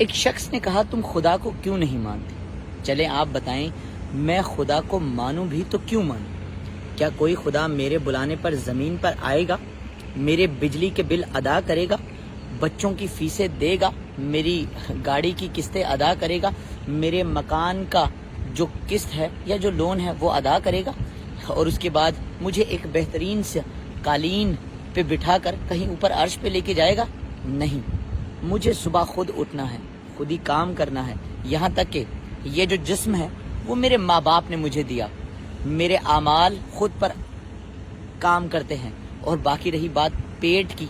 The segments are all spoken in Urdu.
ایک شخص نے کہا تم خدا کو کیوں نہیں مانتے؟ چلیں آپ بتائیں میں خدا کو مانوں بھی تو کیوں مانوں؟ کیا کوئی خدا میرے بلانے پر زمین پر آئے گا، میرے بجلی کے بل ادا کرے گا، بچوں کی فیسیں دے گا، میری گاڑی کی قسطیں ادا کرے گا، میرے مکان کا جو قسط ہے یا جو لون ہے وہ ادا کرے گا، اور اس کے بعد مجھے ایک بہترین سے قالین پہ بٹھا کر کہیں اوپر عرش پہ لے کے جائے گا؟ نہیں، مجھے صبح خود اٹھنا ہے، خود ہی کام کرنا ہے، یہاں تک کہ یہ جو جسم ہے وہ میرے ماں باپ نے مجھے دیا، میرے اعمال خود پر کام کرتے ہیں، اور باقی رہی بات پیٹ کی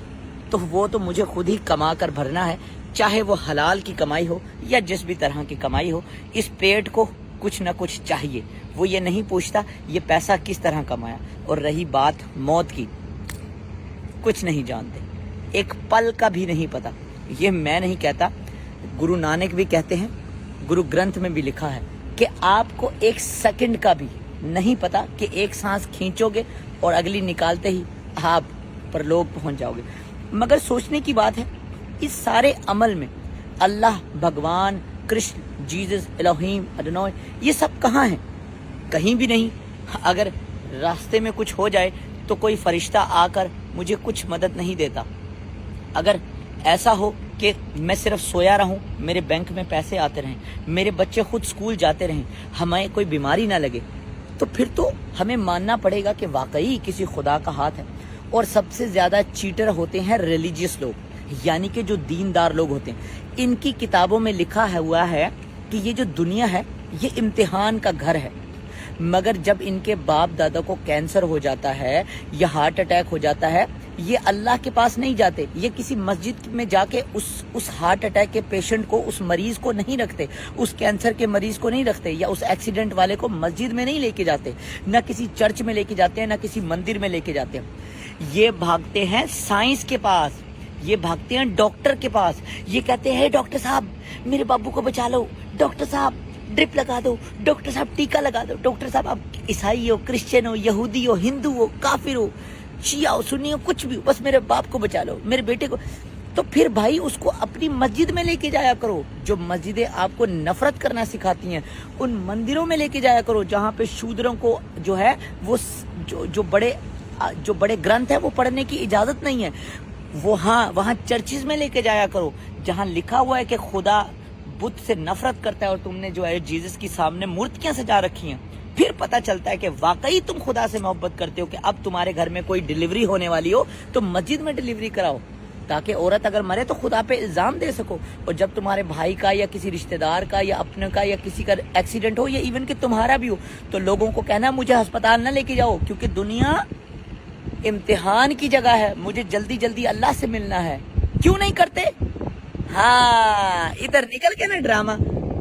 تو وہ تو مجھے خود ہی کما کر بھرنا ہے، چاہے وہ حلال کی کمائی ہو یا جس بھی طرح کی کمائی ہو۔ اس پیٹ کو کچھ نہ کچھ چاہیے، وہ یہ نہیں پوچھتا یہ پیسہ کس طرح کمایا۔ اور رہی بات موت کی، کچھ نہیں جانتے، ایک پل کا بھی نہیں پتا۔ یہ میں نہیں کہتا، گرو نانک بھی کہتے ہیں، گرو گرنتھ میں بھی لکھا ہے کہ آپ کو ایک سیکنڈ کا بھی نہیں پتا کہ ایک سانس کھینچو گے اور اگلی نکالتے ہی آپ پرلوک پہنچ جاؤ گے۔ مگر سوچنے کی بات ہے اس سارے عمل میں اللہ، بھگوان، کرشن، جیزس، الہیم، ادونوئے، یہ سب کہاں ہیں؟ کہیں بھی نہیں۔ اگر راستے میں کچھ ہو جائے تو کوئی فرشتہ آ کر مجھے کچھ مدد نہیں دیتا۔ اگر ایسا ہو کہ میں صرف سویا رہوں، میرے بینک میں پیسے آتے رہیں، میرے بچے خود سکول جاتے رہیں، ہمیں کوئی بیماری نہ لگے، تو پھر تو ہمیں ماننا پڑے گا کہ واقعی کسی خدا کا ہاتھ ہے۔ اور سب سے زیادہ چیٹر ہوتے ہیں ریلیجیس لوگ، یعنی کہ جو دیندار لوگ ہوتے ہیں۔ ان کی کتابوں میں لکھا ہوا ہے کہ یہ جو دنیا ہے یہ امتحان کا گھر ہے، مگر جب ان کے باپ دادا کو کینسر ہو جاتا ہے یا ہارٹ اٹیک ہو جاتا ہے، یہ اللہ کے پاس نہیں جاتے، یہ کسی مسجد میں جا کے اس ہارٹ اٹیک کے پیشنٹ کو، اس مریض کو نہیں رکھتے، اس کینسر کے مریض کو نہیں رکھتے، یا اس ایکسیڈنٹ والے کو مسجد میں نہیں لے کے جاتے، نہ کسی چرچ میں لے کے جاتے ہیں، نہ کسی مندر میں لے کے جاتے ہیں۔ یہ بھاگتے ہیں سائنس کے پاس، یہ بھاگتے ہیں ڈاکٹر کے پاس، یہ کہتے ہیں ڈاکٹر صاحب میرے بابو کو بچا لو، ڈاکٹر صاحب ڈرپ لگا دو، ڈاکٹر صاحب ٹیکا لگا دو، ڈاکٹر صاحب آپ عیسائی ہو، کرسچن ہو، یہودی ہو، ہندو ہو، کافر ہو، شیعہ ہو، سنی ہو، کچھ بھی ہو، بس میرے باپ کو بچا لو، میرے بیٹے کو۔ تو پھر بھائی اس کو اپنی مسجد میں لے کے جایا کرو، جو مسجدیں آپ کو نفرت کرنا سکھاتی ہیں ان مندروں میں لے کے جایا کرو، جہاں پہ شودروں کو جو ہے وہ جو بڑے گرنتھ ہیں وہ پڑھنے کی اجازت نہیں ہے، وہاں چرچز میں لے کے جایا کرو جہاں لکھا ہوا ہے کہ خدا بت سے نفرت کرتا ہے، اور تم نے جو ہے جیزس کی سامنے مورتیاں سجا رکھی ہیں۔ پھر پتہ چلتا ہے کہ واقعی تم خدا سے محبت کرتے ہو، کہ اب تمہارے گھر میں کوئی ڈیلیوری ہونے والی ہو تو مسجد میں ڈیلیوری کراؤ، تاکہ عورت اگر مرے تو خدا پہ الزام دے سکو۔ اور جب تمہارے بھائی کا یا کسی رشتہ دار کا یا اپنے کا یا کسی کا ایکسیڈنٹ ہو، یا ایون کہ تمہارا بھی ہو، تو لوگوں کو کہنا مجھے ہسپتال نہ لے کے جاؤ، کیونکہ دنیا امتحان کی جگہ ہے، مجھے جلدی جلدی اللہ سے ملنا ہے۔ کیوں نہیں کرتے؟ ہاں، ادھر نکل کے نا ڈرامہ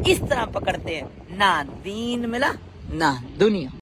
اس طرح پکڑتے ہیں، نہ دین ملا نہ دنیا۔